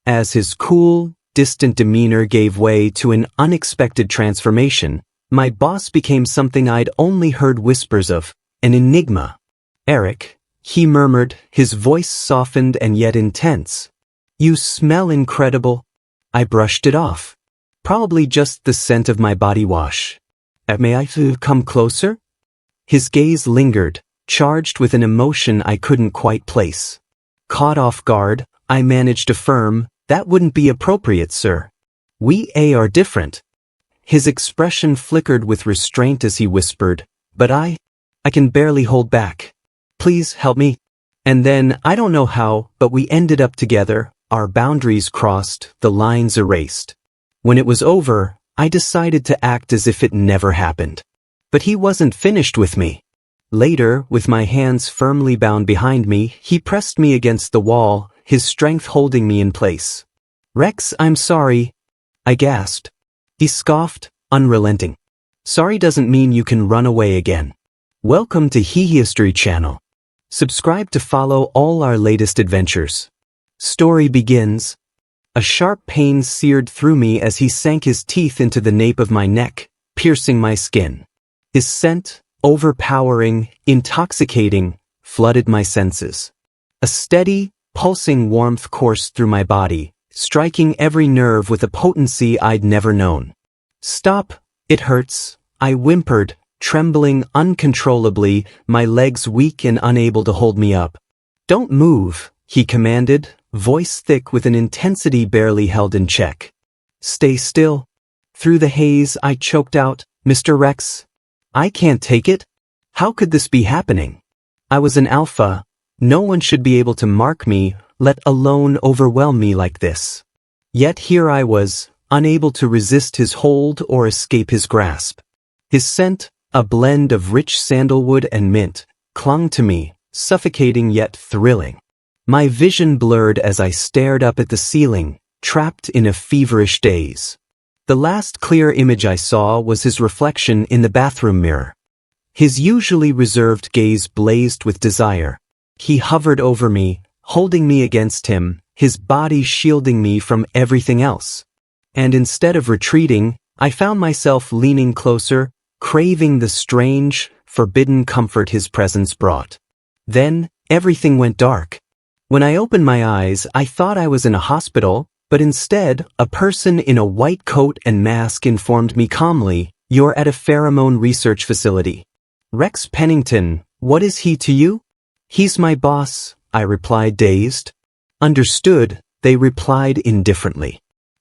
As his cool, distant demeanor gave way to an unexpected transformation, my boss became something I'd only heard whispers of, an enigma. "Eric," he murmured, his voice softened and yet intense. "You smell incredible." I brushed it off. "Probably just the scent of my body wash." "May I come closer?" His gaze lingered, charged with an emotion I couldn't quite place. Caught off guard, I managed to affirm, "That wouldn't be appropriate, sir. We are different." His expression flickered with restraint as he whispered, "But I can barely hold back. Please help me." And then, I don't know how, but we ended up together, our boundaries crossed, the lines erased. When it was over, I decided to act as if it never happened. But he wasn't finished with me. Later, with my hands firmly bound behind me, he pressed me against the wall, his strength holding me in place. "Rex, I'm sorry," I gasped. He scoffed, unrelenting. "Sorry doesn't mean you can run away again." Welcome to He History Channel. Subscribe to follow all our latest adventures. Story begins. A sharp pain seared through me as he sank his teeth into the nape of my neck, piercing my skin. His scent, overpowering, intoxicating, flooded my senses. A steady, pulsing warmth coursed through my body, striking every nerve with a potency I'd never known. "Stop, it hurts," I whimpered, trembling uncontrollably, my legs weak and unable to hold me up. "Don't move," he commanded, voice thick with an intensity barely held in check. "Stay still." Through the haze, I choked out, "Mr. Rex, I can't take it. How could this be happening? I was an alpha. No one should be able to mark me, let alone overwhelm me like this." Yet here I was, unable to resist his hold or escape his grasp. His scent, a blend of rich sandalwood and mint, clung to me, suffocating yet thrilling. My vision blurred as I stared up at the ceiling, trapped in a feverish daze. The last clear image I saw was his reflection in the bathroom mirror. His usually reserved gaze blazed with desire. He hovered over me, holding me against him, his body shielding me from everything else. And instead of retreating, I found myself leaning closer, craving the strange, forbidden comfort his presence brought. Then, everything went dark. When I opened my eyes, I thought I was in a hospital, but instead, a person in a white coat and mask informed me calmly, "You're at a pheromone research facility." "Rex Pennington, what is he to you?" "He's my boss," I replied, dazed. "Understood," they replied indifferently.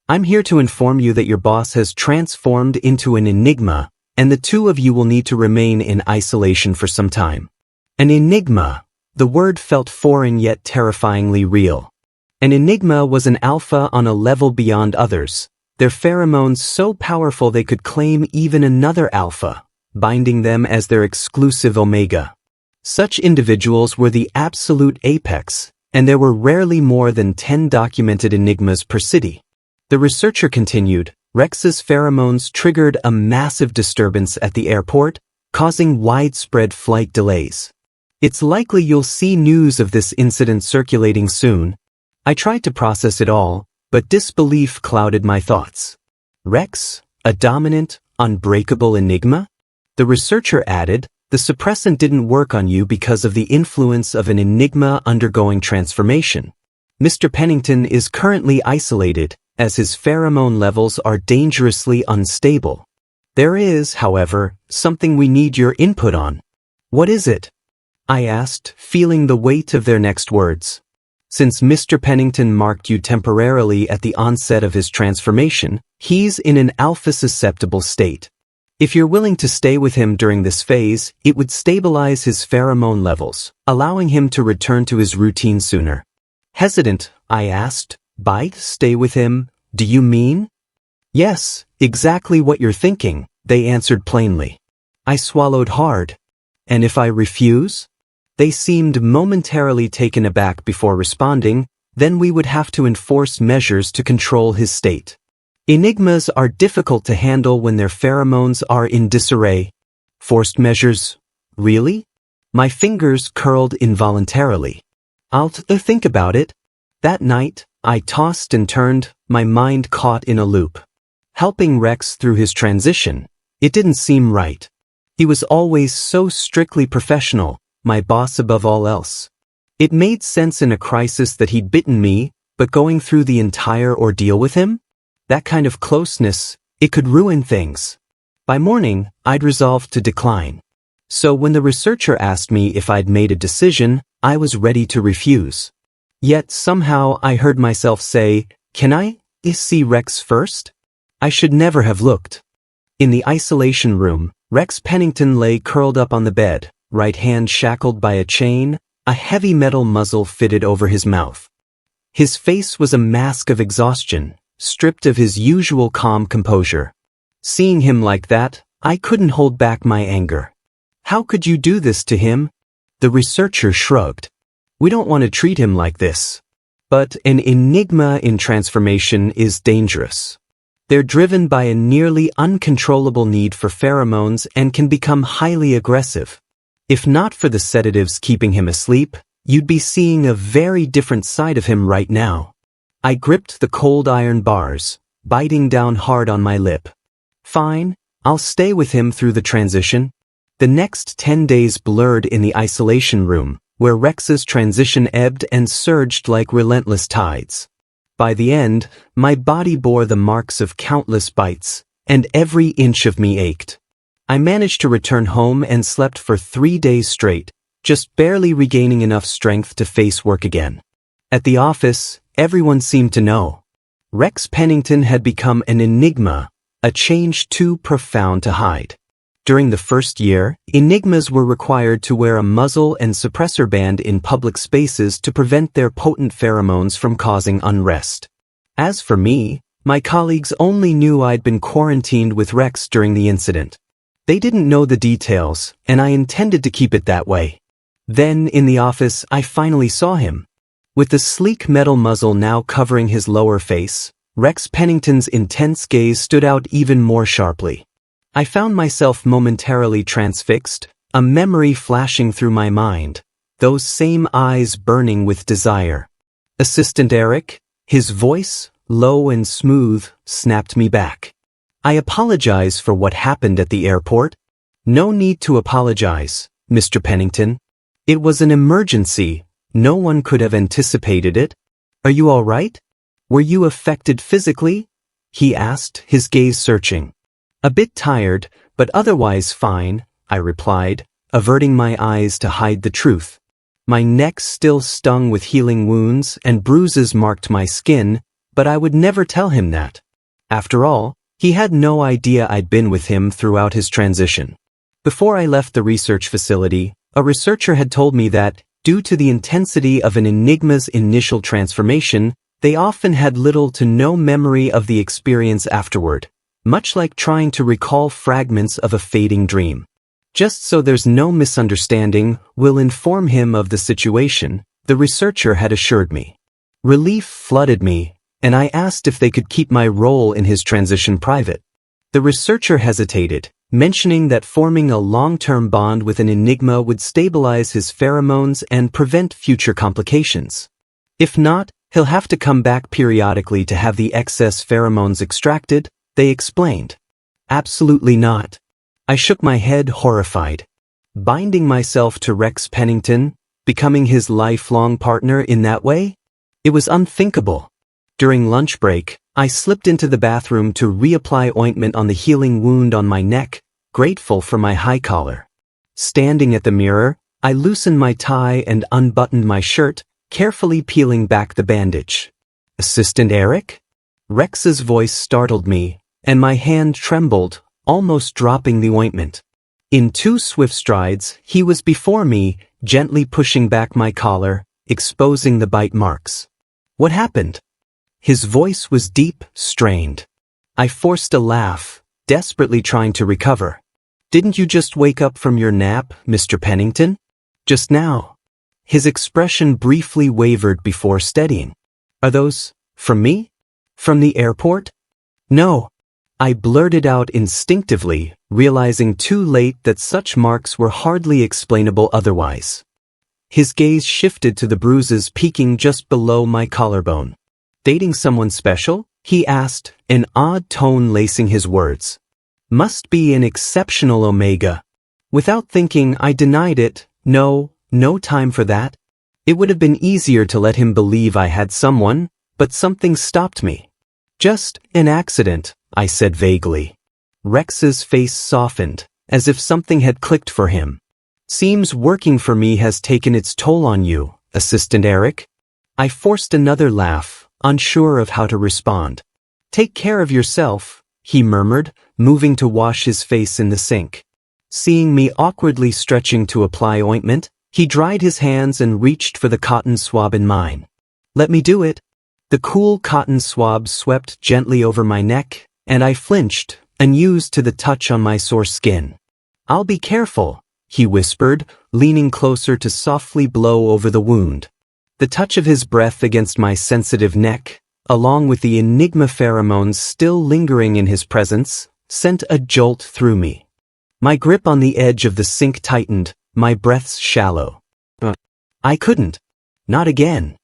"I'm here to inform you that your boss has transformed into an enigma, and the two of you will need to remain in isolation for some time." An enigma. The word felt foreign yet terrifyingly real. An enigma was an alpha on a level beyond others, their pheromones so powerful they could claim even another alpha, binding them as their exclusive omega. Such individuals were the absolute apex, and there were rarely more than 10 documented enigmas per city. The researcher continued, "Rex's pheromones triggered a massive disturbance at the airport, causing widespread flight delays. It's likely you'll see news of this incident circulating soon." I tried to process it all, but disbelief clouded my thoughts. Rex, a dominant, unbreakable enigma? The researcher added, "The suppressant didn't work on you because of the influence of an enigma undergoing transformation. Mr. Pennington is currently isolated, as his pheromone levels are dangerously unstable. There is, however, something we need your input on." "What is it?" I asked, feeling the weight of their next words. "Since Mr. Pennington marked you temporarily at the onset of his transformation, he's in an alpha-susceptible state. If you're willing to stay with him during this phase, it would stabilize his pheromone levels, allowing him to return to his routine sooner." Hesitant, I asked, "By stay with him, do you mean?" "Yes, exactly what you're thinking," they answered plainly. I swallowed hard. "And if I refuse?" They seemed momentarily taken aback before responding, "Then we would have to enforce measures to control his state. Enigmas are difficult to handle when their pheromones are in disarray." "Forced measures? Really?" My fingers curled involuntarily. "I'll think about it." That night, I tossed and turned, my mind caught in a loop. Helping Rex through his transition, it didn't seem right. He was always so strictly professional, my boss above all else. It made sense in a crisis that he'd bitten me, but going through the entire ordeal with him? That kind of closeness, it could ruin things. By morning, I'd resolved to decline. So when the researcher asked me if I'd made a decision, I was ready to refuse. Yet somehow I heard myself say, "Can I see Rex first?" I should never have looked. In the isolation room, Rex Pennington lay curled up on the bed, right hand shackled by a chain, a heavy metal muzzle fitted over his mouth. His face was a mask of exhaustion, stripped of his usual calm composure. Seeing him like that, I couldn't hold back my anger. "How could you do this to him?" The researcher shrugged. "We don't want to treat him like this. But an enigma in transformation is dangerous. They're driven by a nearly uncontrollable need for pheromones and can become highly aggressive. If not for the sedatives keeping him asleep, you'd be seeing a very different side of him right now." I gripped the cold iron bars, biting down hard on my lip. "Fine, I'll stay with him through the transition." The next 10 days blurred in the isolation room, where Rex's transition ebbed and surged like relentless tides. By the end, my body bore the marks of countless bites, and every inch of me ached. I managed to return home and slept for 3 days straight, just barely regaining enough strength to face work again. At the office, everyone seemed to know. Rex Pennington had become an enigma, a change too profound to hide. During the first year, enigmas were required to wear a muzzle and suppressor band in public spaces to prevent their potent pheromones from causing unrest. As for me, my colleagues only knew I'd been quarantined with Rex during the incident. They didn't know the details, and I intended to keep it that way. Then, in the office, I finally saw him. With the sleek metal muzzle now covering his lower face, Rex Pennington's intense gaze stood out even more sharply. I found myself momentarily transfixed, a memory flashing through my mind, those same eyes burning with desire. "Assistant Eric," his voice, low and smooth, snapped me back. "I apologize for what happened at the airport." "No need to apologize, Mr. Pennington. It was an emergency. No one could have anticipated it. Are you all right? Were you affected physically?" he asked, his gaze searching. "A bit tired, but otherwise fine," I replied, averting my eyes to hide the truth. My neck still stung with healing wounds and bruises marked my skin, but I would never tell him that. After all, he had no idea I'd been with him throughout his transition. Before I left the research facility, a researcher had told me that, due to the intensity of an enigma's initial transformation, they often had little to no memory of the experience afterward, much like trying to recall fragments of a fading dream. "Just so there's no misunderstanding, we'll inform him of the situation," the researcher had assured me. Relief flooded me, and I asked if they could keep my role in his transition private. The researcher hesitated, mentioning that forming a long-term bond with an enigma would stabilize his pheromones and prevent future complications. If not, he'll have to come back periodically to have the excess pheromones extracted, they explained. Absolutely not. I shook my head horrified. Binding myself to Rex Pennington, becoming his lifelong partner in that way? It was unthinkable. During lunch break, I slipped into the bathroom to reapply ointment on the healing wound on my neck, grateful for my high collar. Standing at the mirror, I loosened my tie and unbuttoned my shirt, carefully peeling back the bandage. "Assistant Eric?" Rex's voice startled me, and my hand trembled, almost dropping the ointment. In 2 swift strides, he was before me, gently pushing back my collar, exposing the bite marks. "What happened?" His voice was deep, strained. I forced a laugh, desperately trying to recover. "Didn't you just wake up from your nap, Mr. Pennington?" "Just now." His expression briefly wavered before steadying. "Are those from me? From the airport?" "No." I blurted out instinctively, realizing too late that such marks were hardly explainable otherwise. His gaze shifted to the bruises peeking just below my collarbone. Dating someone special? He asked, an odd tone lacing his words. Must be an exceptional Omega. Without thinking, I denied it. No time for that. It would have been easier to let him believe I had someone, but something stopped me. Just an accident, I said vaguely. Rex's face softened, as if something had clicked for him. Seems working for me has taken its toll on you, Assistant Eric. I forced another laugh, unsure of how to respond. Take care of yourself, he murmured, moving to wash his face in the sink. Seeing me awkwardly stretching to apply ointment, he dried his hands and reached for the cotton swab in mine. Let me do it. The cool cotton swab swept gently over my neck, and I flinched, unused to the touch on my sore skin. I'll be careful, he whispered, leaning closer to softly blow over the wound. The touch of his breath against my sensitive neck, along with the Enigma pheromones still lingering in his presence, sent a jolt through me. My grip on the edge of the sink tightened, my breaths shallow. I couldn't. Not again.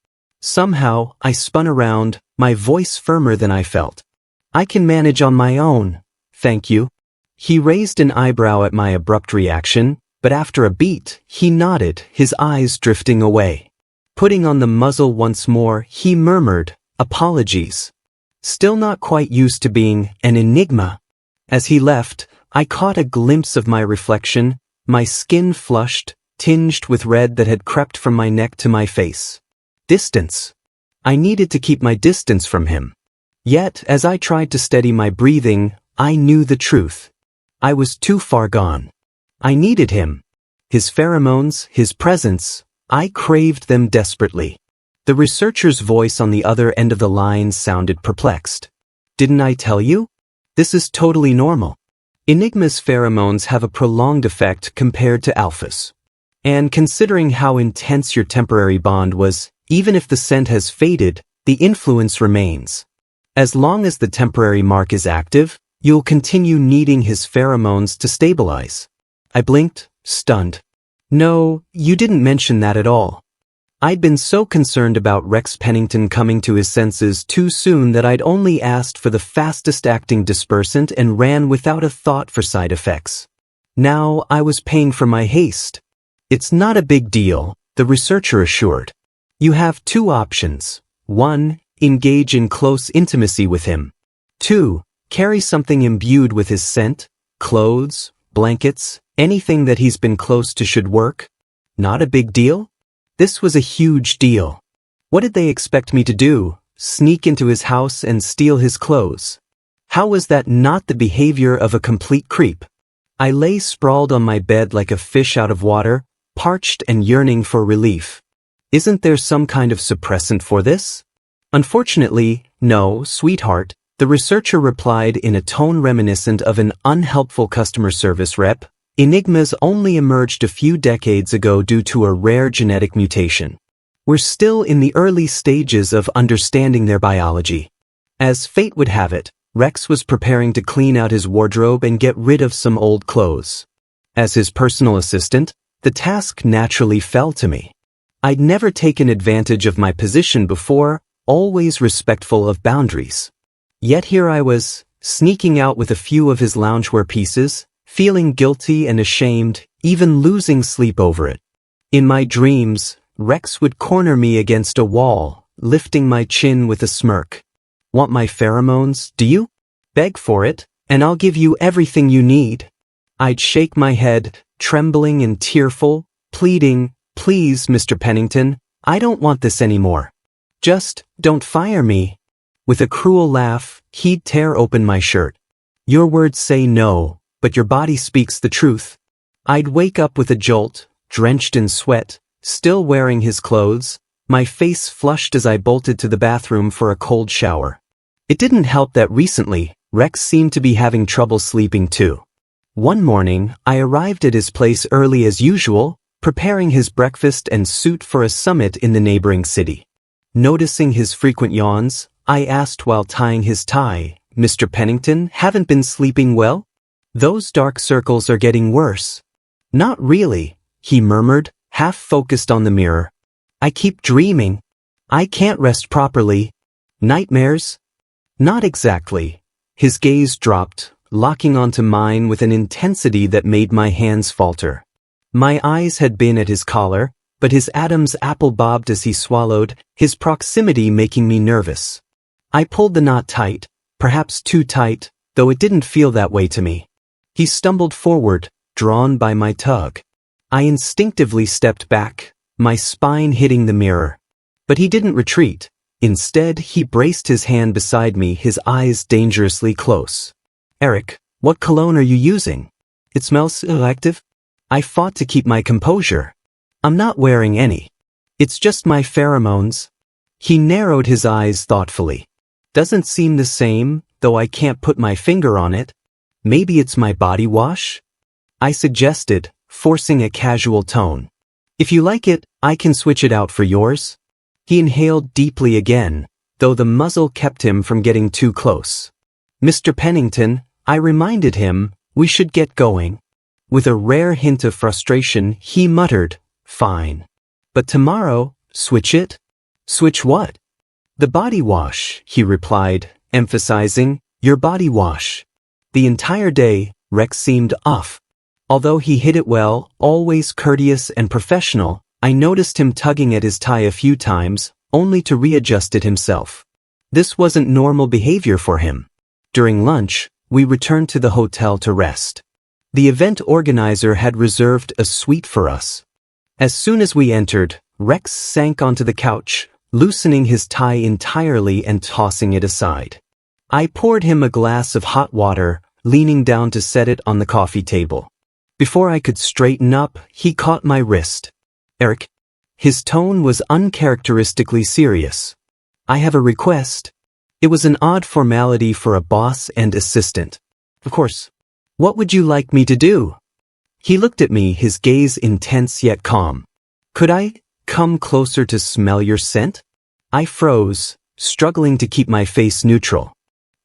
Somehow, I spun around, my voice firmer than I felt. I can manage on my own, thank you. He raised an eyebrow at my abrupt reaction, but after a beat, he nodded, his eyes drifting away. Putting on the muzzle once more, he murmured, apologies. Still not quite used to being an enigma. As he left, I caught a glimpse of my reflection, my skin flushed, tinged with red that had crept from my neck to my face. Distance. I needed to keep my distance from him. Yet, as I tried to steady my breathing, I knew the truth. I was too far gone. I needed him. His pheromones, his presence, I craved them desperately. The researcher's voice on the other end of the line sounded perplexed. Didn't I tell you? This is totally normal. Enigma's pheromones have a prolonged effect compared to alpha's. And considering how intense your temporary bond was, even if the scent has faded, the influence remains. As long as the temporary mark is active, you'll continue needing his pheromones to stabilize. I blinked, stunned. No, you didn't mention that at all. I'd been so concerned about Rex Pennington coming to his senses too soon that I'd only asked for the fastest acting dispersant and ran without a thought for side effects. Now I was paying for my haste. It's not a big deal, the researcher assured. You have two options. 1. Engage in close intimacy with him. 2. Carry something imbued with his scent, clothes, blankets, anything that he's been close to should work. Not a big deal? This was a huge deal. What did they expect me to do? Sneak into his house and steal his clothes? How was that not the behavior of a complete creep? I lay sprawled on my bed like a fish out of water, parched and yearning for relief. Isn't there some kind of suppressant for this? Unfortunately, no, sweetheart, the researcher replied in a tone reminiscent of an unhelpful customer service rep. Enigmas only emerged a few decades ago due to a rare genetic mutation. We're still in the early stages of understanding their biology. As fate would have it, Rex was preparing to clean out his wardrobe and get rid of some old clothes. As his personal assistant, the task naturally fell to me. I'd never taken advantage of my position before, always respectful of boundaries. Yet here I was, sneaking out with a few of his loungewear pieces, feeling guilty and ashamed, even losing sleep over it. In my dreams, Rex would corner me against a wall, lifting my chin with a smirk. Want my pheromones, do you? Beg for it, and I'll give you everything you need. I'd shake my head, trembling and tearful, pleading, please, Mr. Pennington, I don't want this anymore. Just, don't fire me. With a cruel laugh, he'd tear open my shirt. Your words say no, but your body speaks the truth. I'd wake up with a jolt, drenched in sweat, still wearing his clothes, my face flushed as I bolted to the bathroom for a cold shower. It didn't help that recently, Rex seemed to be having trouble sleeping too. One morning, I arrived at his place early as usual, preparing his breakfast and suit for a summit in the neighboring city. Noticing his frequent yawns, I asked while tying his tie, Mr. Pennington, haven't been sleeping well? Those dark circles are getting worse. Not really, he murmured, half focused on the mirror. I keep dreaming. I can't rest properly. Nightmares? Not exactly. His gaze dropped, locking onto mine with an intensity that made my hands falter. My eyes had been at his collar, but his Adam's apple bobbed as he swallowed, his proximity making me nervous. I pulled the knot tight, perhaps too tight, though it didn't feel that way to me. He stumbled forward, drawn by my tug. I instinctively stepped back, my spine hitting the mirror. But he didn't retreat. Instead, he braced his hand beside me, his eyes dangerously close. Eric, what cologne are you using? It smells selective. I fought to keep my composure. I'm not wearing any. It's just my pheromones. He narrowed his eyes thoughtfully. Doesn't seem the same, though I can't put my finger on it. Maybe it's my body wash? I suggested, forcing a casual tone. If you like it, I can switch it out for yours. He inhaled deeply again, though the muzzle kept him from getting too close. Mr. Pennington, I reminded him, we should get going. With a rare hint of frustration, he muttered, fine. But tomorrow, switch it? Switch what? The body wash, he replied, emphasizing, your body wash. The entire day, Rex seemed off. Although he hid it well, always courteous and professional, I noticed him tugging at his tie a few times, only to readjust it himself. This wasn't normal behavior for him. During lunch, we returned to the hotel to rest. The event organizer had reserved a suite for us. As soon as we entered, Rex sank onto the couch, loosening his tie entirely and tossing it aside. I poured him a glass of hot water, leaning down to set it on the coffee table. Before I could straighten up, he caught my wrist. Eric. His tone was uncharacteristically serious. I have a request. It was an odd formality for a boss and assistant. Of course. What would you like me to do? He looked at me, his gaze intense yet calm. Could I come closer to smell your scent? I froze, struggling to keep my face neutral.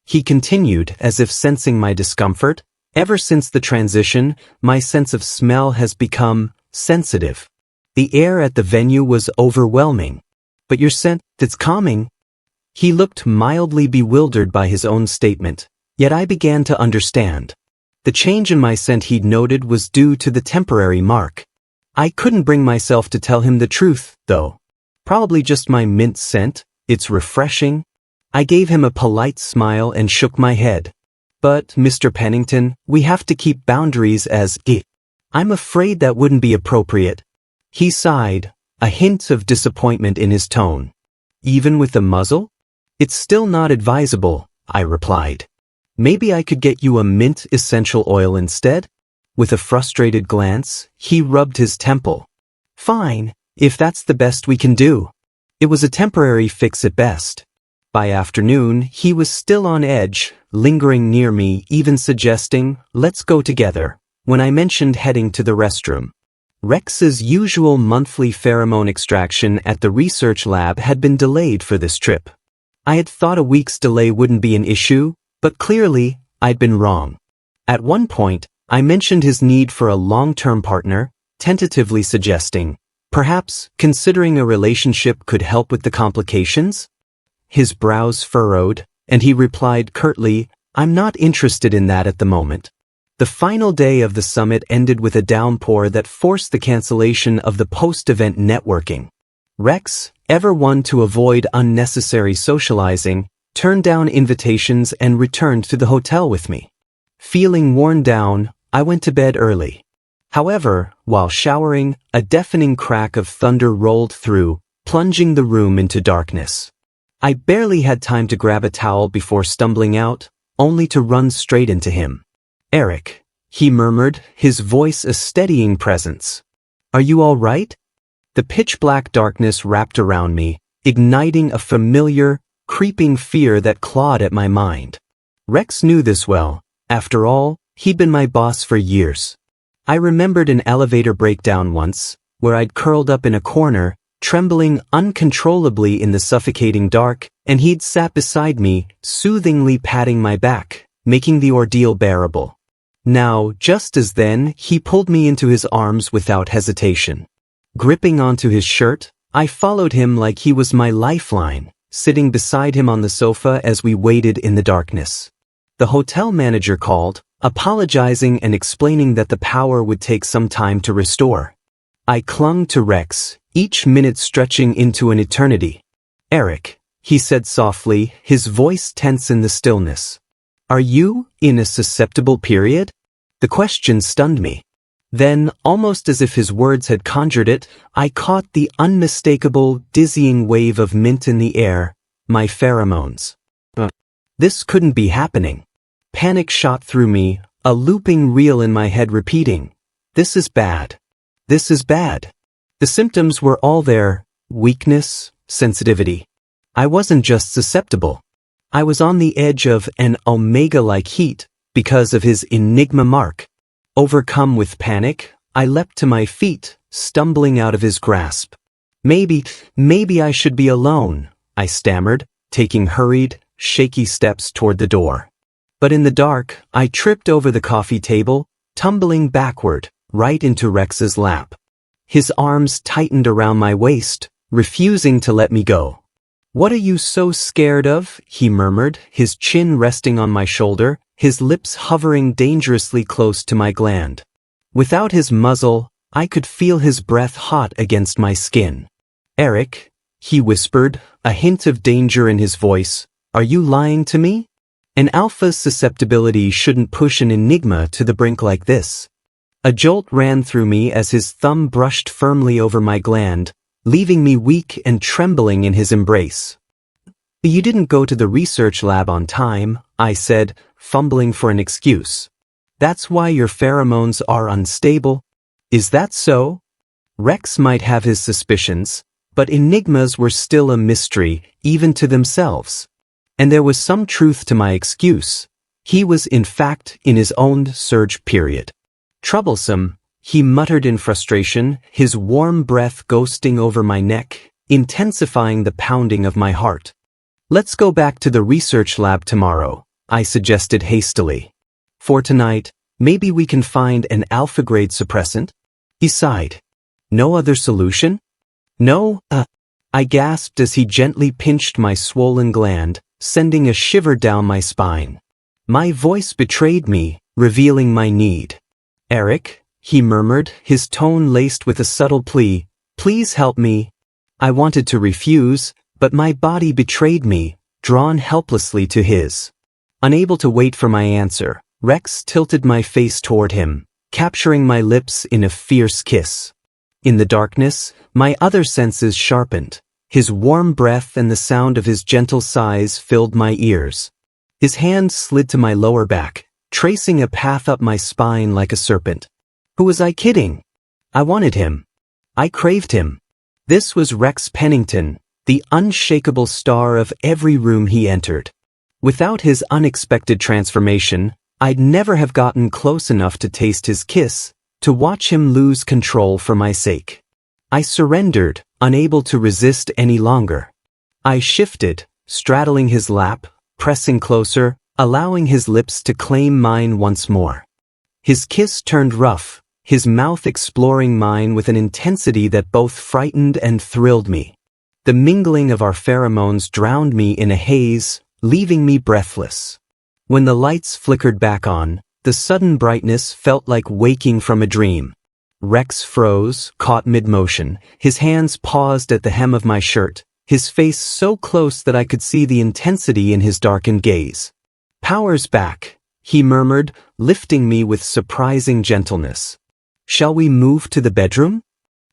He continued, as if sensing my discomfort. Ever since the transition, my sense of smell has become sensitive. The air at the venue was overwhelming. But your scent, that's calming. He looked mildly bewildered by his own statement, yet I began to understand. The change in my scent he'd noted was due to the temporary mark. I couldn't bring myself to tell him the truth, though. Probably just my mint scent, it's refreshing. I gave him a polite smile and shook my head. But, Mr. Pennington, we have to keep boundaries as it. I'm afraid that wouldn't be appropriate. He sighed, a hint of disappointment in his tone. Even with the muzzle? It's still not advisable, I replied. Maybe I could get you a mint essential oil instead? With a frustrated glance, he rubbed his temple. Fine, if that's the best we can do. It was a temporary fix at best. By afternoon, he was still on edge, lingering near me, even suggesting, let's go together, when I mentioned heading to the restroom. Rex's usual monthly pheromone extraction at the research lab had been delayed for this trip. I had thought a week's delay wouldn't be an issue, but clearly, I'd been wrong. At one point, I mentioned his need for a long-term partner, tentatively suggesting, perhaps, considering a relationship could help with the complications? His brows furrowed, and he replied curtly, I'm not interested in that at the moment. The final day of the summit ended with a downpour that forced the cancellation of the post-event networking. Rex, ever one to avoid unnecessary socializing, turned down invitations and returned to the hotel with me. Feeling worn down, I went to bed early. However, while showering, a deafening crack of thunder rolled through, plunging the room into darkness. I barely had time to grab a towel before stumbling out, only to run straight into him. Eric, he murmured, his voice a steadying presence. Are you all right? The pitch-black darkness wrapped around me, igniting a familiar, creeping fear that clawed at my mind. Rex knew this well. After all, he'd been my boss for years. I remembered an elevator breakdown once, where I'd curled up in a corner, trembling uncontrollably in the suffocating dark, and he'd sat beside me, soothingly patting my back, making the ordeal bearable. Now, just as then, he pulled me into his arms without hesitation. Gripping onto his shirt, I followed him like he was my lifeline, sitting beside him on the sofa as we waited in the darkness. The hotel manager called, apologizing and explaining that the power would take some time to restore. I clung to Rex, each minute stretching into an eternity. "Eric," he said softly, his voice tense in the stillness. "Are you in a susceptible period?" The question stunned me. Then, almost as if his words had conjured it, I caught the unmistakable, dizzying wave of mint in the air, my pheromones. This couldn't be happening. Panic shot through me, a looping reel in my head repeating, "This is bad. This is bad." The symptoms were all there: weakness, sensitivity. I wasn't just susceptible. I was on the edge of an omega-like heat because of his Engima mark. Overcome with panic, I leapt to my feet, stumbling out of his grasp. Maybe I should be alone," I stammered, taking hurried, shaky steps toward the door. But in the dark, I tripped over the coffee table, tumbling backward, right into Rex's lap. His arms tightened around my waist, refusing to let me go. "What are you so scared of?" he murmured, his chin resting on my shoulder, his lips hovering dangerously close to my gland. Without his muzzle, I could feel his breath hot against my skin. "Eric," he whispered, a hint of danger in his voice, "are you lying to me? An alpha's susceptibility shouldn't push an Engima to the brink like this." A jolt ran through me as his thumb brushed firmly over my gland, leaving me weak and trembling in his embrace. "You didn't go to the research lab on time," I said, fumbling for an excuse. "That's why your pheromones are unstable." "Is that so?" Rex might have his suspicions, but Enigmas were still a mystery, even to themselves. And there was some truth to my excuse. He was in fact in his own surge period. "Troublesome," he muttered in frustration, his warm breath ghosting over my neck, intensifying the pounding of my heart. "Let's go back to the research lab tomorrow," I suggested hastily. "For tonight, maybe we can find an alpha-grade suppressant?" He sighed. "No other solution?" "No, I gasped as he gently pinched my swollen gland, sending a shiver down my spine. My voice betrayed me, revealing my need. "Eric," he murmured, his tone laced with a subtle plea, "please help me." I wanted to refuse, but my body betrayed me, drawn helplessly to his. Unable to wait for my answer, Rex tilted my face toward him, capturing my lips in a fierce kiss. In the darkness, my other senses sharpened. His warm breath and the sound of his gentle sighs filled my ears. His hand slid to my lower back, tracing a path up my spine like a serpent. Who was I kidding? I wanted him. I craved him. This was Rex Pennington, the unshakable star of every room he entered. Without his unexpected transformation, I'd never have gotten close enough to taste his kiss, to watch him lose control for my sake. I surrendered, unable to resist any longer. I shifted, straddling his lap, pressing closer, allowing his lips to claim mine once more. His kiss turned rough, his mouth exploring mine with an intensity that both frightened and thrilled me. The mingling of our pheromones drowned me in a haze, leaving me breathless. When the lights flickered back on, the sudden brightness felt like waking from a dream. Rex froze, caught mid-motion, his hands paused at the hem of my shirt, his face so close that I could see the intensity in his darkened gaze. "Power's back," he murmured, lifting me with surprising gentleness. "Shall we move to the bedroom?"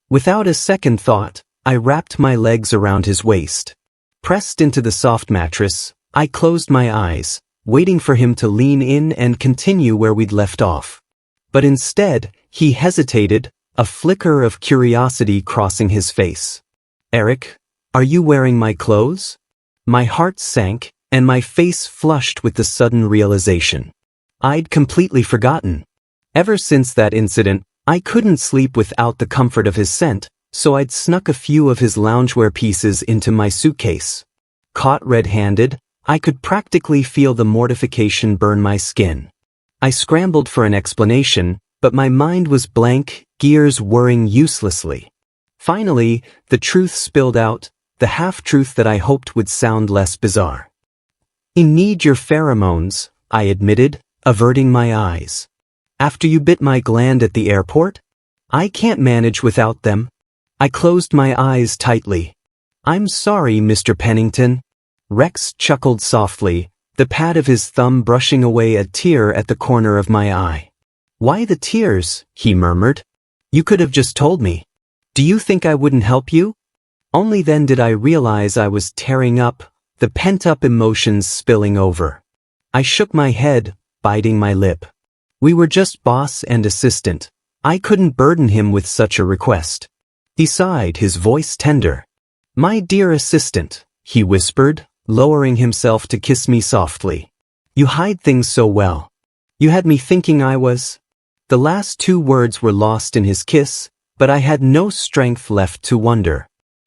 Without a second thought, I wrapped my legs around his waist. Pressed into the soft mattress, I closed my eyes, waiting for him to lean in and continue where we'd left off. But instead, he hesitated, a flicker of curiosity crossing his face. "Eric, are you wearing my clothes?" My heart sank, and my face flushed with the sudden realization. I'd completely forgotten. Ever since that incident, I couldn't sleep without the comfort of his scent, so I'd snuck a few of his loungewear pieces into my suitcase. Caught red-handed, I could practically feel the mortification burn my skin. I scrambled for an explanation, but my mind was blank, gears whirring uselessly. Finally, the truth spilled out, the half-truth that I hoped would sound less bizarre. "I need your pheromones," I admitted, averting my eyes. "After you bit my gland at the airport? I can't manage without them." I closed my eyes tightly. "I'm sorry, Mr. Pennington." Rex chuckled softly, the pad of his thumb brushing away a tear at the corner of my eye. "Why the tears?" he murmured. "You could have just told me. Do you think I wouldn't help you?" Only then did I realize I was tearing up, the pent-up emotions spilling over. I shook my head, biting my lip. We were just boss and assistant. I couldn't burden him with such a request. He sighed, his voice tender. "My dear assistant," he whispered, lowering himself to kiss me softly. "You hide things so well. You had me thinking I was—" The last two words were lost in his kiss, but I had no strength left to wonder.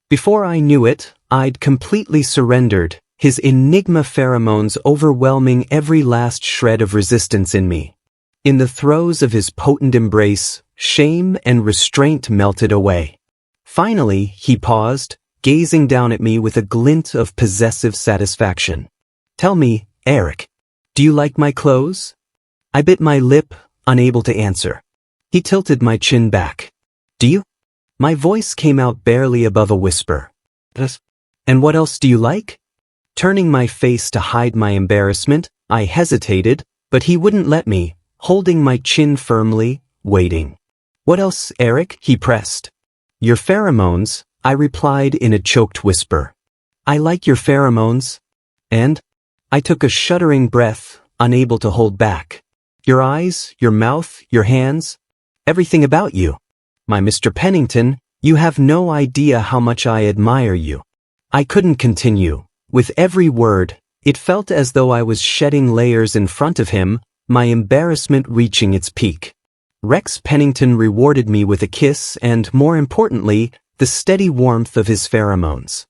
Before I knew it, I'd completely surrendered, his Engima pheromones overwhelming every last shred of resistance in me. In the throes of his potent embrace, shame and restraint melted away. Finally, he paused, gazing down at me with a glint of possessive satisfaction. "Tell me, Eric, do you like my clothes?" I bit my lip, unable to answer. He tilted my chin back. "Do you?" My voice came out barely above a whisper. "Yes." "And what else do you like?" Turning my face to hide my embarrassment, I hesitated, but he wouldn't let me, holding my chin firmly, waiting. "What else, Eric?" he pressed. "Your pheromones," I replied in a choked whisper. "I like your pheromones." "And?" I took a shuddering breath, unable to hold back. "Your eyes, your mouth, your hands, everything about you. My Mr. Pennington, you have no idea how much I admire you." I couldn't continue. With every word, it felt as though I was shedding layers in front of him, my embarrassment reaching its peak. Rex Pennington rewarded me with a kiss and, more importantly, the steady warmth of his pheromones.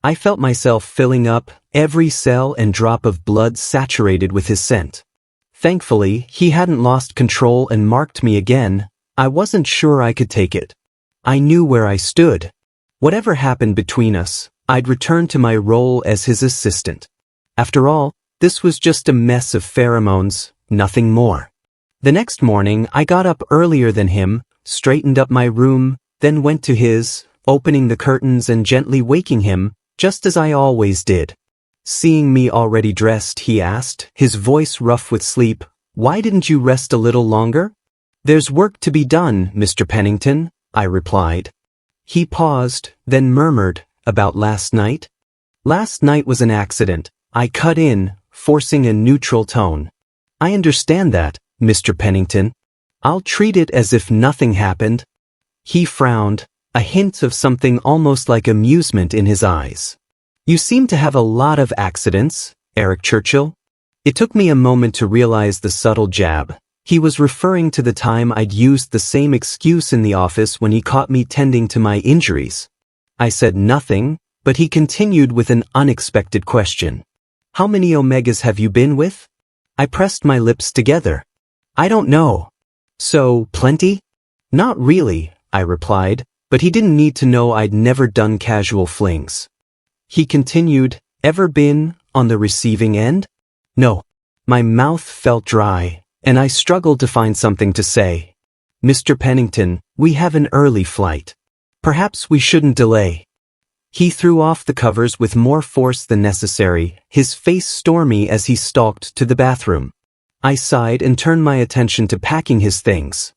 I felt myself filling up, every cell and drop of blood saturated with his scent. Thankfully, he hadn't lost control and marked me again. I wasn't sure I could take it. I knew where I stood. Whatever happened between us, I'd return to my role as his assistant. After all, this was just a mess of pheromones, nothing more. The next morning, I got up earlier than him, straightened up my room, then went to his, opening the curtains and gently waking him, just as I always did. Seeing me already dressed, he asked, his voice rough with sleep, "Why didn't you rest a little longer?" "There's work to be done, Mr. Pennington," I replied. He paused, then murmured, "About last night?" "Last night was an accident," I cut in, forcing a neutral tone. "I understand that, Mr. Pennington. I'll treat it as if nothing happened." He frowned, a hint of something almost like amusement in his eyes. "You seem to have a lot of accidents, Eric Churchill." It took me a moment to realize the subtle jab. He was referring to the time I'd used the same excuse in the office when he caught me tending to my injuries. I said nothing, but he continued with an unexpected question. "How many omegas have you been with?" I pressed my lips together. "I don't know." "So, plenty?" "Not really," I replied, but he didn't need to know I'd never done casual flings. He continued, "Ever been on the receiving end?" "No." My mouth felt dry, and I struggled to find something to say. "Mr. Pennington, we have an early flight. Perhaps we shouldn't delay." He threw off the covers with more force than necessary, his face stormy as he stalked to the bathroom. I sighed and turned my attention to packing his things.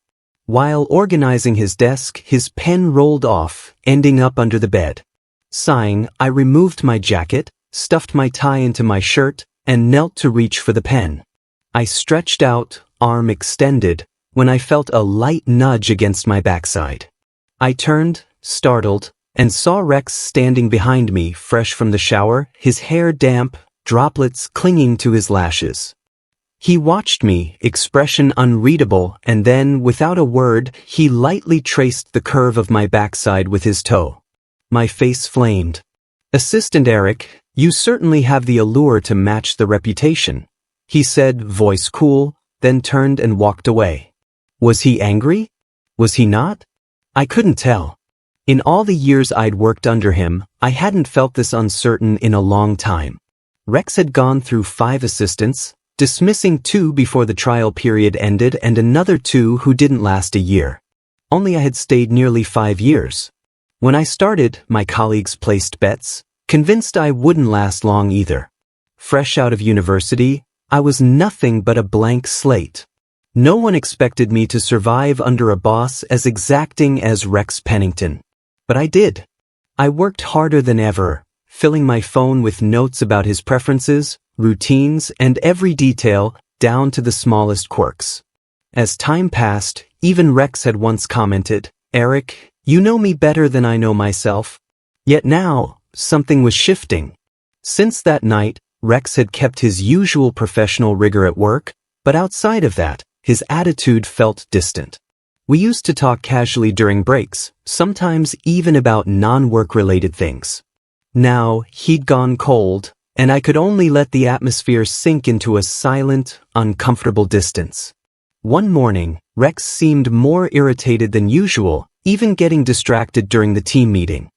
While organizing his desk, his pen rolled off, ending up under the bed. Sighing, I removed my jacket, stuffed my tie into my shirt, and knelt to reach for the pen. I stretched out, arm extended, when I felt a light nudge against my backside. I turned, startled, and saw Rex standing behind me, fresh from the shower, his hair damp, droplets clinging to his lashes. He watched me, expression unreadable, and then, without a word, he lightly traced the curve of my backside with his toe. My face flamed. "Assistant Eric, you certainly have the allure to match the reputation," he said, voice cool, then turned and walked away. Was he angry? Was he not? I couldn't tell. In all the years I'd worked under him, I hadn't felt this uncertain in a long time. Rex had gone through 5 assistants, dismissing 2 before the trial period ended and another 2 who didn't last a year. Only I had stayed nearly 5 years. When I started, my colleagues placed bets, convinced I wouldn't last long either. Fresh out of university, I was nothing but a blank slate. No one expected me to survive under a boss as exacting as Rex Pennington. But I did. I worked harder than ever, filling my phone with notes about his preferences, routines, and every detail, down to the smallest quirks. As time passed, even Rex had once commented, "Eric, you know me better than I know myself." Yet now, something was shifting. Since that night, Rex had kept his usual professional rigor at work, but outside of that, his attitude felt distant. We used to talk casually during breaks, sometimes even about non-work-related things. Now, he'd gone cold, and I could only let the atmosphere sink into a silent, uncomfortable distance. One morning, Rex seemed more irritated than usual, even getting distracted during the team meeting.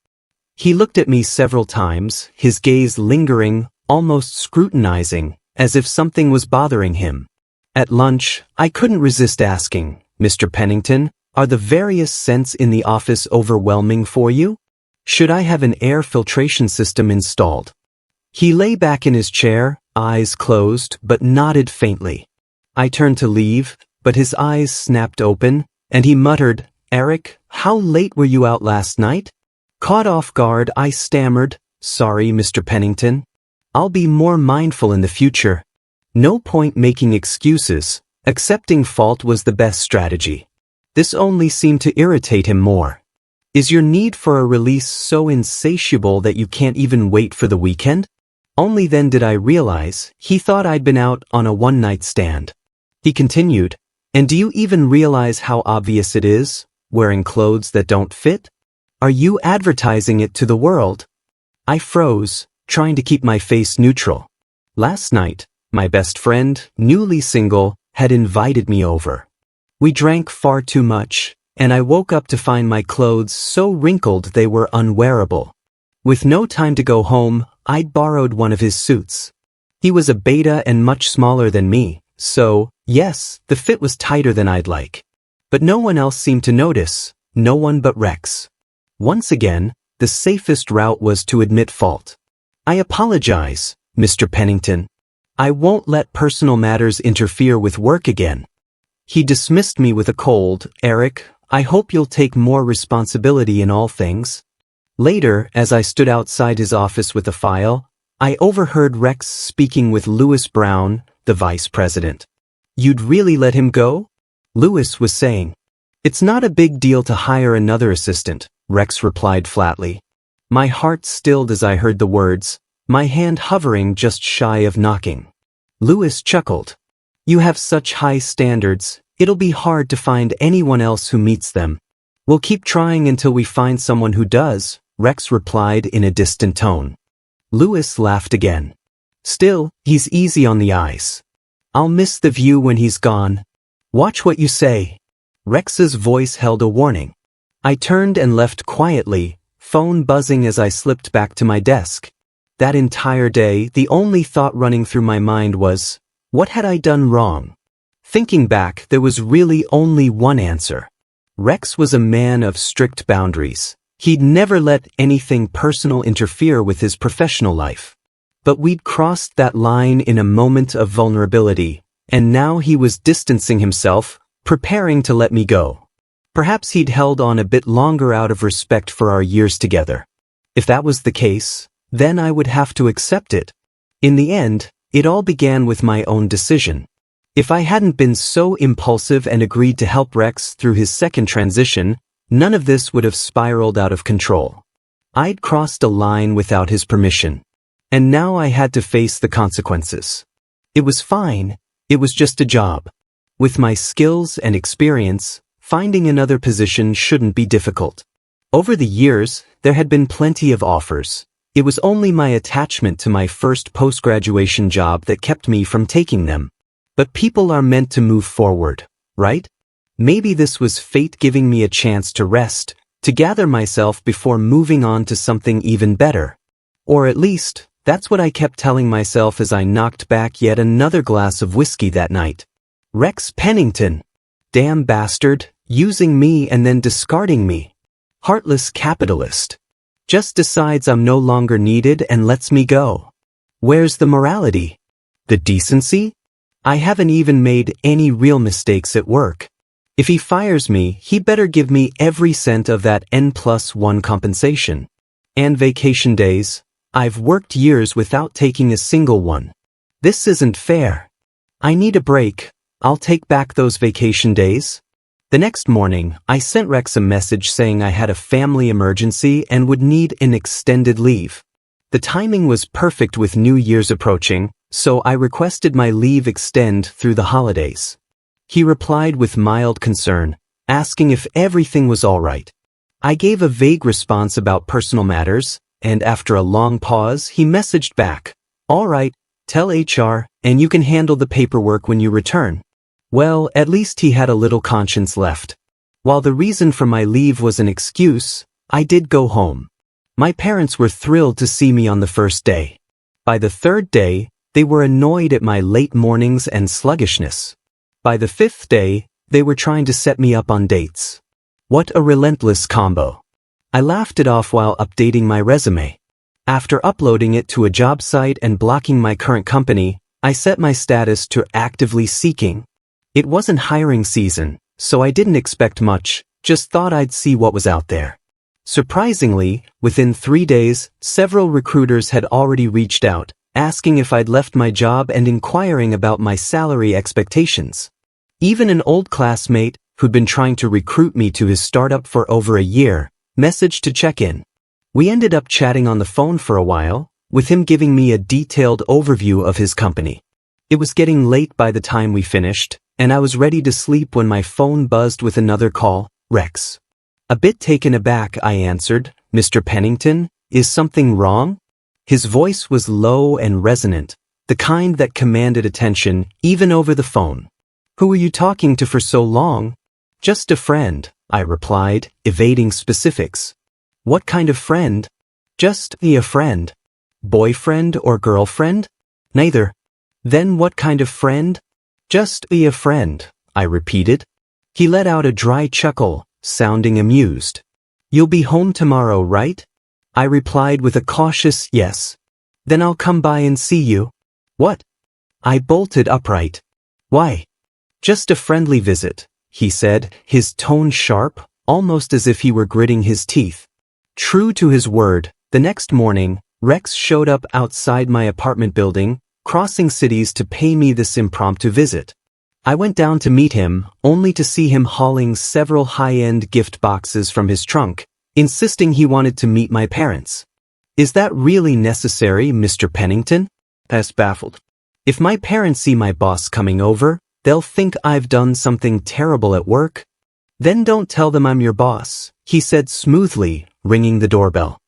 He looked at me several times, his gaze lingering, almost scrutinizing, as if something was bothering him. At lunch, I couldn't resist asking, "Mr. Pennington, are the various scents in the office overwhelming for you? Should I have an air filtration system installed?" He lay back in his chair, eyes closed, but nodded faintly. I turned to leave, but his eyes snapped open, and he muttered, "Eric, how late were you out last night?" Caught off guard, I stammered, "Sorry, Mr. Pennington. I'll be more mindful in the future." No point making excuses. Accepting fault was the best strategy. This only seemed to irritate him more. Is your need for a release so insatiable that you can't even wait for the weekend? Only then did I realize he thought I'd been out on a one-night stand. He continued, "And do you even realize how obvious it is, wearing clothes that don't fit? Are you advertising it to the world?" I froze, trying to keep my face neutral. Last night, my best friend, newly single, had invited me over. We drank far too much, and I woke up to find my clothes so wrinkled they were unwearable. With no time to go home, I'd borrowed one of his suits. He was a beta and much smaller than me, so, yes, the fit was tighter than I'd like. But no one else seemed to notice, no one but Rex. Once again, the safest route was to admit fault. "I apologize, Mr. Pennington. I won't let personal matters interfere with work again." He dismissed me with a cold, "Eric, I hope you'll take more responsibility in all things." Later, as I stood outside his office with a file, I overheard Rex speaking with Lewis Brown, the vice president. "You'd really let him go?" Lewis was saying. "It's not a big deal to hire another assistant," Rex replied flatly. My heart stilled as I heard the words, my hand hovering just shy of knocking. Lewis chuckled. "You have such high standards, it'll be hard to find anyone else who meets them." "We'll keep trying until we find someone who does," Rex replied in a distant tone. Lewis laughed again. "Still, he's easy on the eyes. I'll miss the view when he's gone. Watch what you say." Rex's voice held a warning. I turned and left quietly, phone buzzing as I slipped back to my desk. That entire day, the only thought running through my mind was, what had I done wrong? Thinking back, there was really only one answer. Rex was a man of strict boundaries. He'd never let anything personal interfere with his professional life. But we'd crossed that line in a moment of vulnerability, and now he was distancing himself, preparing to let me go. Perhaps he'd held on a bit longer out of respect for our years together. If that was the case, then I would have to accept it. In the end, it all began with my own decision. If I hadn't been so impulsive and agreed to help Rex through his second transition, none of this would have spiraled out of control. I'd crossed a line without his permission, and now I had to face the consequences. It was fine, it was just a job. With my skills and experience, finding another position shouldn't be difficult. Over the years, there had been plenty of offers. It was only my attachment to my first post-graduation job that kept me from taking them. But people are meant to move forward, right? Maybe this was fate giving me a chance to rest, to gather myself before moving on to something even better. Or at least, that's what I kept telling myself as I knocked back yet another glass of whiskey that night. Rex Pennington. Damn bastard, using me and then discarding me. Heartless capitalist. Just decides I'm no longer needed and lets me go. Where's the morality? The decency? I haven't even made any real mistakes at work. If he fires me, he better give me every cent of that N+1 compensation. And vacation days. I've worked years without taking a single one. This isn't fair. I need a break. I'll take back those vacation days. The next morning, I sent Rex a message saying I had a family emergency and would need an extended leave. The timing was perfect with New Year's approaching, so I requested my leave extend through the holidays. He replied with mild concern, asking if everything was all right. I gave a vague response about personal matters, and after a long pause, he messaged back, "All right, tell HR, and you can handle the paperwork when you return." Well, at least he had a little conscience left. While the reason for my leave was an excuse, I did go home. My parents were thrilled to see me on the first day. By the third day, they were annoyed at my late mornings and sluggishness. By the fifth day, they were trying to set me up on dates. What a relentless combo. I laughed it off while updating my resume. After uploading it to a job site and blocking my current company, I set my status to actively seeking. It wasn't hiring season, so I didn't expect much, just thought I'd see what was out there. Surprisingly, within 3 days, several recruiters had already reached out, asking if I'd left my job and inquiring about my salary expectations. Even an old classmate, who'd been trying to recruit me to his startup for over a year, messaged to check in. We ended up chatting on the phone for a while, with him giving me a detailed overview of his company. It was getting late by the time we finished, and I was ready to sleep when my phone buzzed with another call. Rex. A bit taken aback, I answered, "Mr. Pennington, is something wrong?" His voice was low and resonant, the kind that commanded attention even over the phone. "Who were you talking to for so long?" "Just a friend," I replied, evading specifics. "What kind of friend?" "Just a friend." "Boyfriend or girlfriend?" "Neither." "Then what kind of friend?" "Just a friend," I repeated. He let out a dry chuckle, sounding amused. "You'll be home tomorrow, right?" I replied with a cautious yes. "Then I'll come by and see you." "What?" I bolted upright. "Why?" "Just a friendly visit," he said, his tone sharp, almost as if he were gritting his teeth. True to his word, the next morning, Rex showed up outside my apartment building, crossing cities to pay me this impromptu visit. I went down to meet him, only to see him hauling several high-end gift boxes from his trunk, insisting he wanted to meet my parents. "Is that really necessary, Mr. Pennington?" I was baffled. "If my parents see my boss coming over, they'll think I've done something terrible at work." "Then don't tell them I'm your boss," he said smoothly, ringing the doorbell.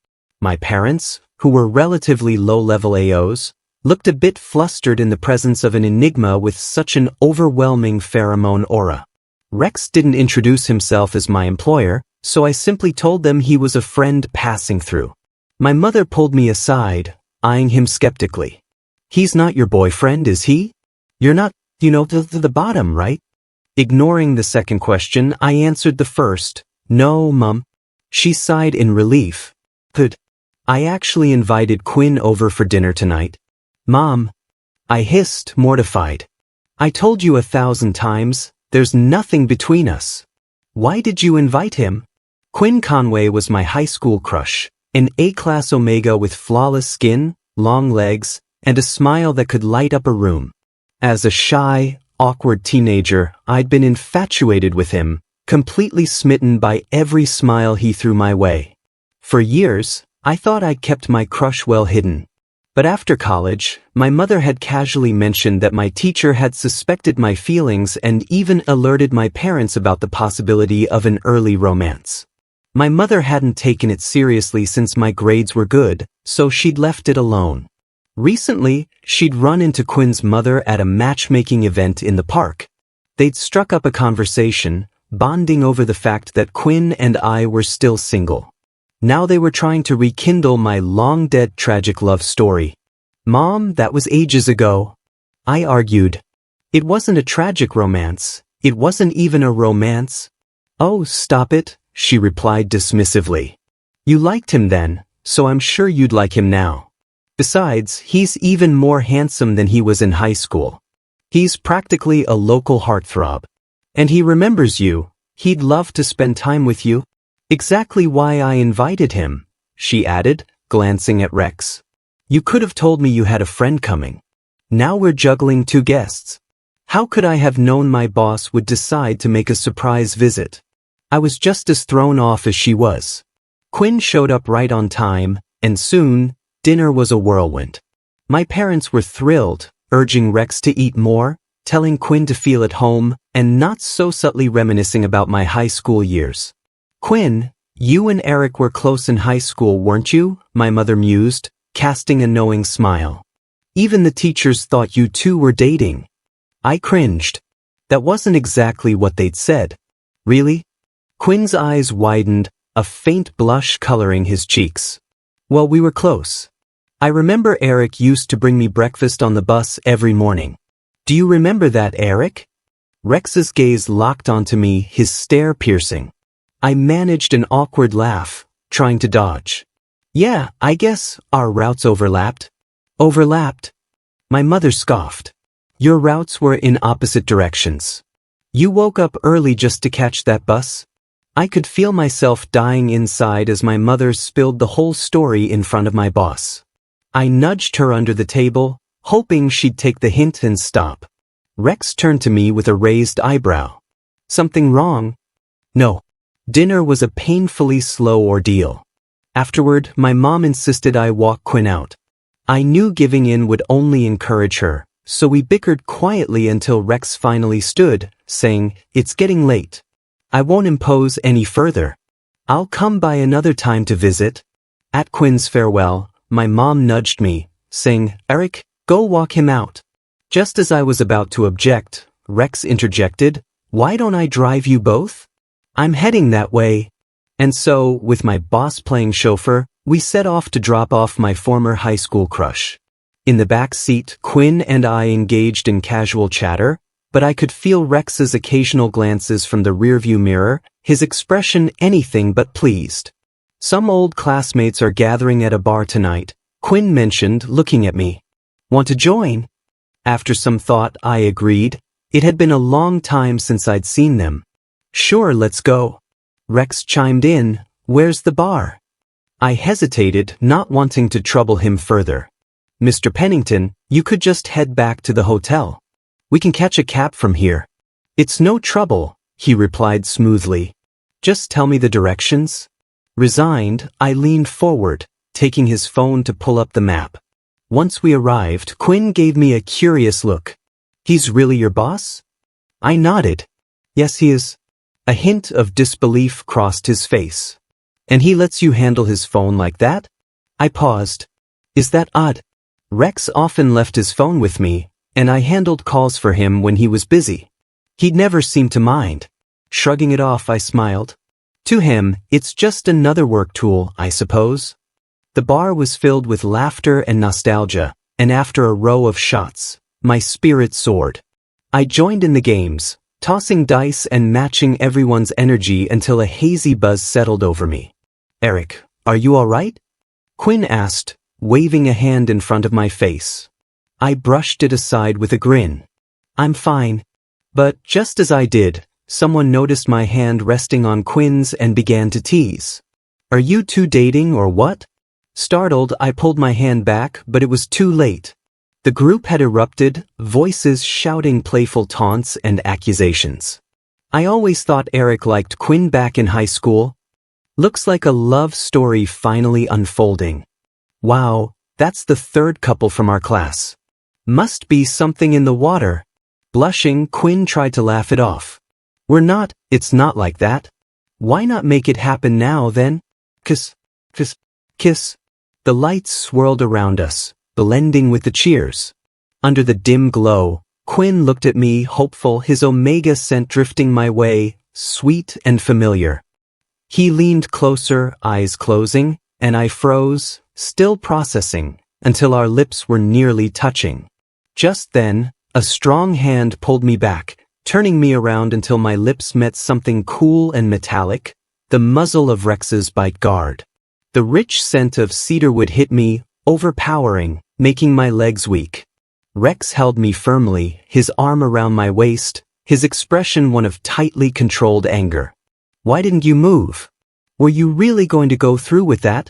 My parents, who were relatively low-level AOs, looked a bit flustered in the presence of an Engima with such an overwhelming pheromone aura. Rex didn't introduce himself as my employer, so I simply told them he was a friend passing through. My mother pulled me aside, eyeing him skeptically. "He's not your boyfriend, is he? You're not, to the bottom, right?" Ignoring the second question, I answered the first. "No, Mum." She sighed in relief. "Good. I actually invited Quinn over for dinner tonight." "Mom," I hissed, mortified. "I told you 1,000 times, there's nothing between us. Why did you invite him?" Quinn Conway was my high school crush, an A-class Omega with flawless skin, long legs, and a smile that could light up a room. As a shy, awkward teenager, I'd been infatuated with him, completely smitten by every smile he threw my way. For years, I thought I'd kept my crush well hidden. But after college, my mother had casually mentioned that my teacher had suspected my feelings and even alerted my parents about the possibility of an early romance. My mother hadn't taken it seriously since my grades were good, so she'd left it alone. Recently, she'd run into Quinn's mother at a matchmaking event in the park. They'd struck up a conversation, bonding over the fact that Quinn and I were still single. Now they were trying to rekindle my long-dead tragic love story. "Mom, that was ages ago," I argued. "It wasn't a tragic romance. It wasn't even a romance." "Oh, stop it," she replied dismissively. "You liked him then, so I'm sure you'd like him now. Besides, he's even more handsome than he was in high school. He's practically a local heartthrob. And he remembers you. He'd love to spend time with you." "Exactly why I invited him," she added, glancing at Rex. "You could have told me you had a friend coming. Now we're juggling two guests. How could I have known my boss would decide to make a surprise visit?" I was just as thrown off as she was. Quinn showed up right on time, and soon, dinner was a whirlwind. My parents were thrilled, urging Rex to eat more, telling Quinn to feel at home, and not so subtly reminiscing about my high school years. "Quinn, you and Eric were close in high school, weren't you?" my mother mused, casting a knowing smile. "Even the teachers thought you two were dating." I cringed. That wasn't exactly what they'd said. "Really?" Quinn's eyes widened, a faint blush coloring his cheeks. "Well, we were close. I remember Eric used to bring me breakfast on the bus every morning. Do you remember that, Eric?" Rex's gaze locked onto me, his stare piercing. I managed an awkward laugh, trying to dodge. "Yeah, I guess our routes overlapped." "Overlapped?" My mother scoffed. "Your routes were in opposite directions. You woke up early just to catch that bus?" I could feel myself dying inside as my mother spilled the whole story in front of my boss. I nudged her under the table, hoping she'd take the hint and stop. Rex turned to me with a raised eyebrow. "Something wrong?" "No." Dinner was a painfully slow ordeal. Afterward, my mom insisted I walk Quinn out. I knew giving in would only encourage her, so we bickered quietly until Rex finally stood, saying, "It's getting late. I won't impose any further. I'll come by another time to visit." At Quinn's farewell, my mom nudged me, saying, "Eric, go walk him out." Just as I was about to object, Rex interjected, "Why don't I drive you both? I'm heading that way." And so, with my boss playing chauffeur, we set off to drop off my former high school crush. In the back seat, Quinn and I engaged in casual chatter, but I could feel Rex's occasional glances from the rearview mirror, his expression anything but pleased. "Some old classmates are gathering at a bar tonight," Quinn mentioned, looking at me. "Want to join?" After some thought, I agreed. It had been a long time since I'd seen them. "Sure, let's go." Rex chimed in, "Where's the bar?" I hesitated, not wanting to trouble him further. "Mr. Pennington, you could just head back to the hotel. We can catch a cab from here." "It's no trouble," he replied smoothly. "Just tell me the directions." Resigned, I leaned forward, taking his phone to pull up the map. Once we arrived, Quinn gave me a curious look. "He's really your boss?" I nodded. "Yes, he is." A hint of disbelief crossed his face. "And he lets you handle his phone like that?" I paused. "Is that odd? Rex often left his phone with me, and I handled calls for him when he was busy. He'd never seemed to mind." Shrugging it off, I smiled. "To him, it's just another work tool, I suppose." The bar was filled with laughter and nostalgia, and after a row of shots, my spirit soared. I joined in the games, tossing dice and matching everyone's energy until a hazy buzz settled over me. "Eric, are you all right?" Quinn asked, waving a hand in front of my face. I brushed it aside with a grin. "I'm fine." But just as I did, someone noticed my hand resting on Quinn's and began to tease. "Are you two dating or what?" Startled, I pulled my hand back, but it was too late. The group had erupted, voices shouting playful taunts and accusations. "I always thought Eric liked Quinn back in high school." "Looks like a love story finally unfolding." "Wow, that's the third couple from our class. Must be something in the water." Blushing, Quinn tried to laugh it off. It's not like that." "Why not make it happen now then?" Kiss. The lights swirled around us, blending with the cheers. Under the dim glow, Quinn looked at me, hopeful, his omega scent drifting my way, sweet and familiar. He leaned closer, eyes closing, and I froze, still processing, until our lips were nearly touching. Just then, a strong hand pulled me back, turning me around until my lips met something cool and metallic, the muzzle of Rex's bite guard. The rich scent of cedarwood hit me, overpowering, making my legs weak. Rex held me firmly, his arm around my waist, his expression one of tightly controlled anger. "Why didn't you move? Were you really going to go through with that?"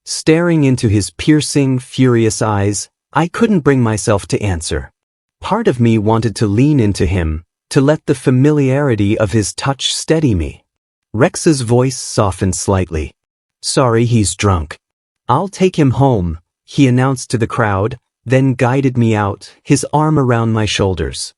Staring into his piercing, furious eyes, I couldn't bring myself to answer. Part of me wanted to lean into him, to let the familiarity of his touch steady me. Rex's voice softened slightly. "Sorry, he's drunk. I'll take him home," he announced to the crowd, then guided me out, his arm around my shoulders.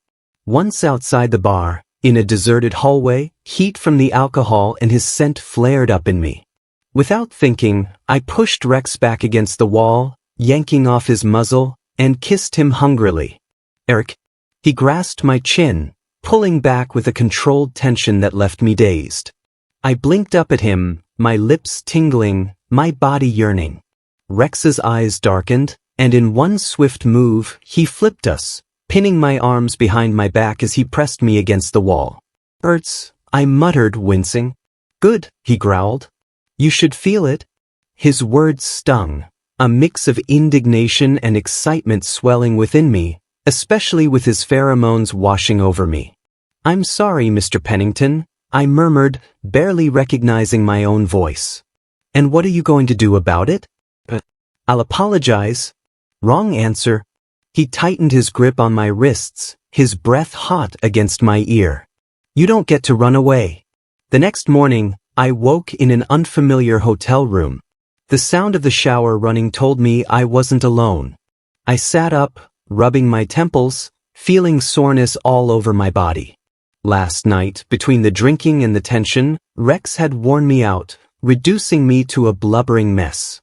Once outside the bar, in a deserted hallway, heat from the alcohol and his scent flared up in me. Without thinking, I pushed Rex back against the wall, yanking off his muzzle, and kissed him hungrily. "Eric." He grasped my chin, pulling back with a controlled tension that left me dazed. I blinked up at him, my lips tingling, my body yearning. Rex's eyes darkened, and in one swift move, he flipped us, pinning my arms behind my back as he pressed me against the wall. "Hurts," I muttered, wincing. "Good," he growled. "You should feel it." His words stung, a mix of indignation and excitement swelling within me, especially with his pheromones washing over me. "I'm sorry, Mr. Pennington," I murmured, barely recognizing my own voice. "And what are you going to do about it?" "I'll apologize." Wrong answer. He tightened his grip on my wrists, his breath hot against my ear. "You don't get to run away." The next morning, I woke in an unfamiliar hotel room. The sound of the shower running told me I wasn't alone. I sat up, rubbing my temples, feeling soreness all over my body. Last night, between the drinking and the tension, Rex had worn me out, reducing me to a blubbering mess.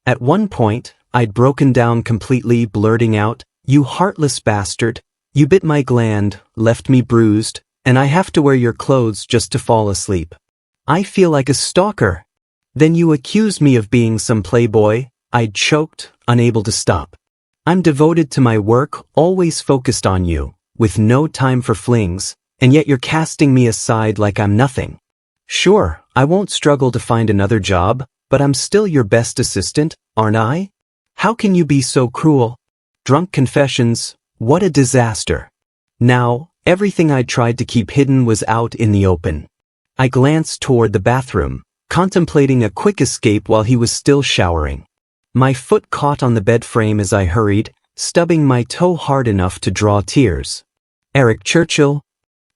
At one point, I'd broken down completely, blurting out, "You heartless bastard, you bit my gland, left me bruised, and I have to wear your clothes just to fall asleep. I feel like a stalker." "Then you accuse me of being some playboy," I'd choked, unable to stop. "I'm devoted to my work, always focused on you, with no time for flings, and yet you're casting me aside like I'm nothing. Sure, I won't struggle to find another job, but I'm still your best assistant, aren't I? How can you be so cruel?" Drunk confessions, what a disaster. Now, everything I'd tried to keep hidden was out in the open. I glanced toward the bathroom, contemplating a quick escape while he was still showering. My foot caught on the bed frame as I hurried, stubbing my toe hard enough to draw tears. "Eric Churchill."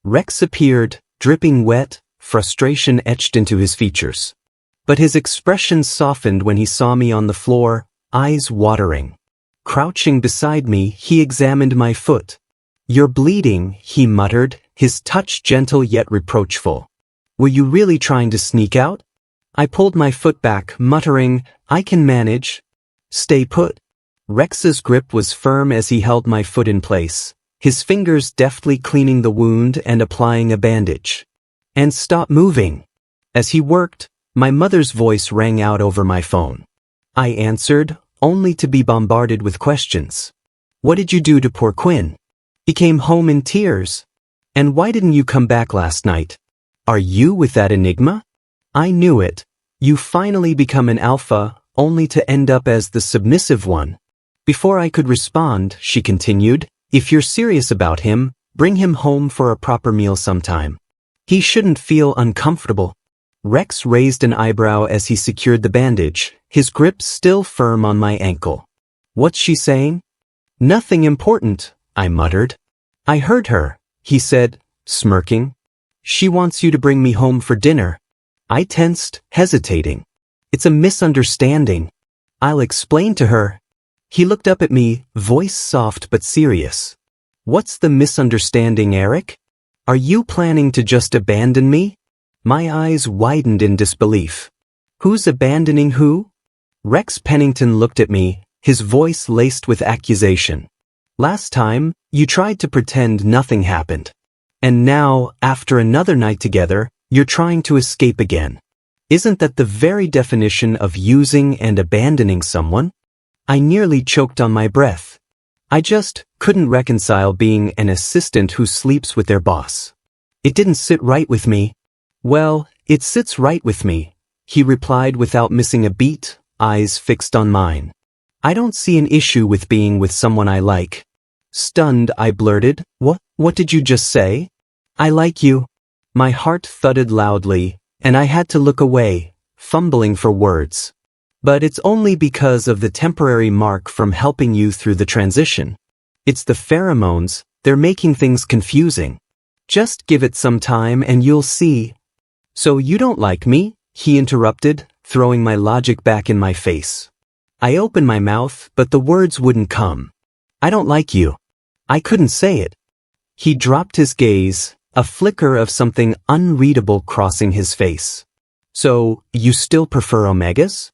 Rex appeared, dripping wet, frustration etched into his features. But his expression softened when he saw me on the floor, eyes watering. Crouching beside me, he examined my foot. "You're bleeding," he muttered, his touch gentle yet reproachful. "Were you really trying to sneak out?" I pulled my foot back, muttering, "I can manage." "Stay put." Rex's grip was firm as he held my foot in place, his fingers deftly cleaning the wound and applying a bandage. "And stop moving." As he worked, my mother's voice rang out over my phone. I answered, only to be bombarded with questions. "What did you do to poor Quinn? He came home in tears. And why didn't you come back last night? Are you with that Engima? I knew it. You finally become an alpha, only to end up as the submissive one." Before I could respond, she continued, "If you're serious about him, bring him home for a proper meal sometime. He shouldn't feel uncomfortable." Rex raised an eyebrow as he secured the bandage, his grip still firm on my ankle. "What's she saying?" "Nothing important," I muttered. "I heard her," he said, smirking. "She wants you to bring me home for dinner." I tensed, hesitating. "It's a misunderstanding. I'll explain to her." He looked up at me, voice soft but serious. "What's the misunderstanding, Eric? Are you planning to just abandon me?" My eyes widened in disbelief. "Who's abandoning who?" Rex Pennington looked at me, his voice laced with accusation. "Last time, you tried to pretend nothing happened. And now, after another night together, You're trying to escape again. Isn't that the very definition of using and abandoning someone? I nearly choked on my breath. I just couldn't reconcile being an assistant who sleeps with their boss. It didn't sit right with me. Well, it sits right with me, he replied without missing a beat, eyes fixed on mine. I don't see an issue with being with someone I like. Stunned, I blurted, What did you just say? I like you. My heart thudded loudly, and I had to look away, fumbling for words. But it's only because of the temporary mark from helping you through the transition. It's the pheromones, they're making things confusing. Just give it some time and you'll see. So you don't like me? He interrupted, throwing my logic back in my face. I opened my mouth, but the words wouldn't come. I don't like you. I couldn't say it. He dropped his gaze, a flicker of something unreadable crossing his face. So, you still prefer omegas?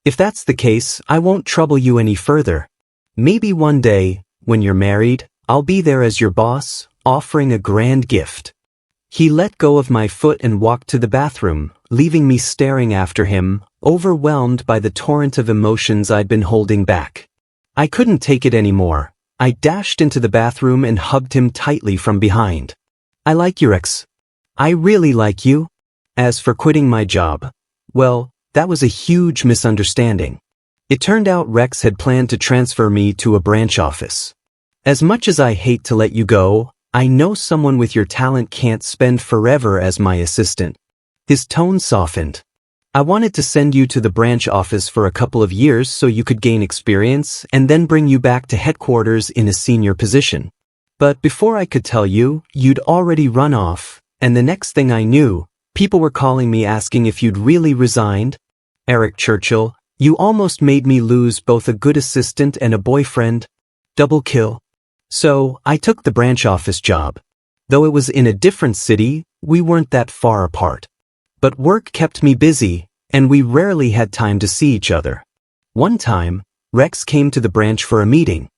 If that's the case, I won't trouble you any further. Maybe one day, when you're married, I'll be there as your boss, offering a grand gift. He let go of my foot and walked to the bathroom, leaving me staring after him, overwhelmed by the torrent of emotions I'd been holding back. I couldn't take it anymore. I dashed into the bathroom and hugged him tightly from behind. I like your ex. I really like you. As for quitting my job, well, that was a huge misunderstanding. It turned out Rex had planned to transfer me to a branch office. As much as I hate to let you go, I know someone with your talent can't spend forever as my assistant. His tone softened. I wanted to send you to the branch office for a couple of years so you could gain experience and then bring you back to headquarters in a senior position. But before I could tell you, you'd already run off, and the next thing I knew, people were calling me asking if you'd really resigned. Eric Churchill, you almost made me lose both a good assistant and a boyfriend. Double kill. So, I took the branch office job. Though it was in a different city, we weren't that far apart. But work kept me busy, and we rarely had time to see each other. One time, Rex came to the branch for a meeting.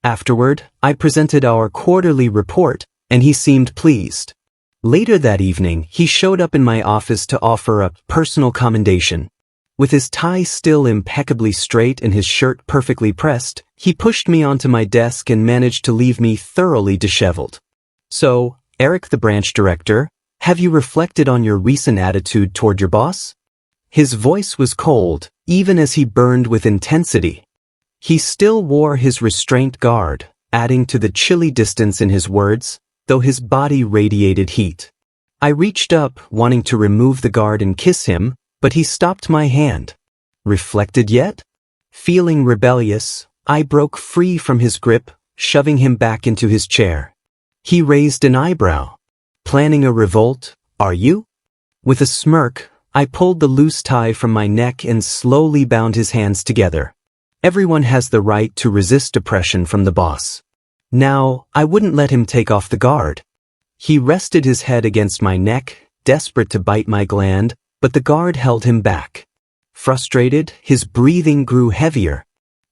Afterward, I presented our quarterly report, and he seemed pleased. Later that evening, he showed up in my office to offer a personal commendation. With his tie still impeccably straight and his shirt perfectly pressed, he pushed me onto my desk and managed to leave me thoroughly disheveled. So, Eric the branch director, have you reflected on your recent attitude toward your boss? His voice was cold, even as he burned with intensity. He still wore his restraint guard, adding to the chilly distance in his words, though his body radiated heat. I reached up, wanting to remove the guard and kiss him, but he stopped my hand. Reflected yet? Feeling rebellious, I broke free from his grip, shoving him back into his chair. He raised an eyebrow. Planning a revolt, are you? With a smirk, I pulled the loose tie from my neck and slowly bound his hands together. Everyone has the right to resist oppression from the boss. Now, I wouldn't let him take off the guard. He rested his head against my neck, desperate to bite my gland, but the guard held him back. Frustrated, his breathing grew heavier.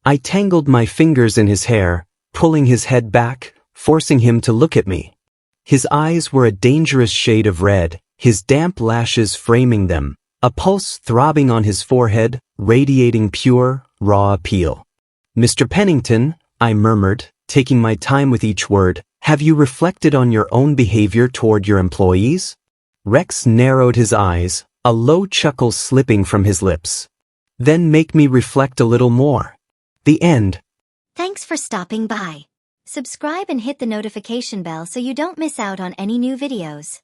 I tangled my fingers in his hair, pulling his head back, forcing him to look at me. His eyes were a dangerous shade of red, his damp lashes framing them, a pulse throbbing on his forehead, radiating pure, raw appeal. Mr. Pennington, I murmured, taking my time with each word, have you reflected on your own behavior toward your employees? Rex narrowed his eyes, a low chuckle slipping from his lips. Then make me reflect a little more. The end. Thanks for stopping by. Subscribe and hit the notification bell so you don't miss out on any new videos.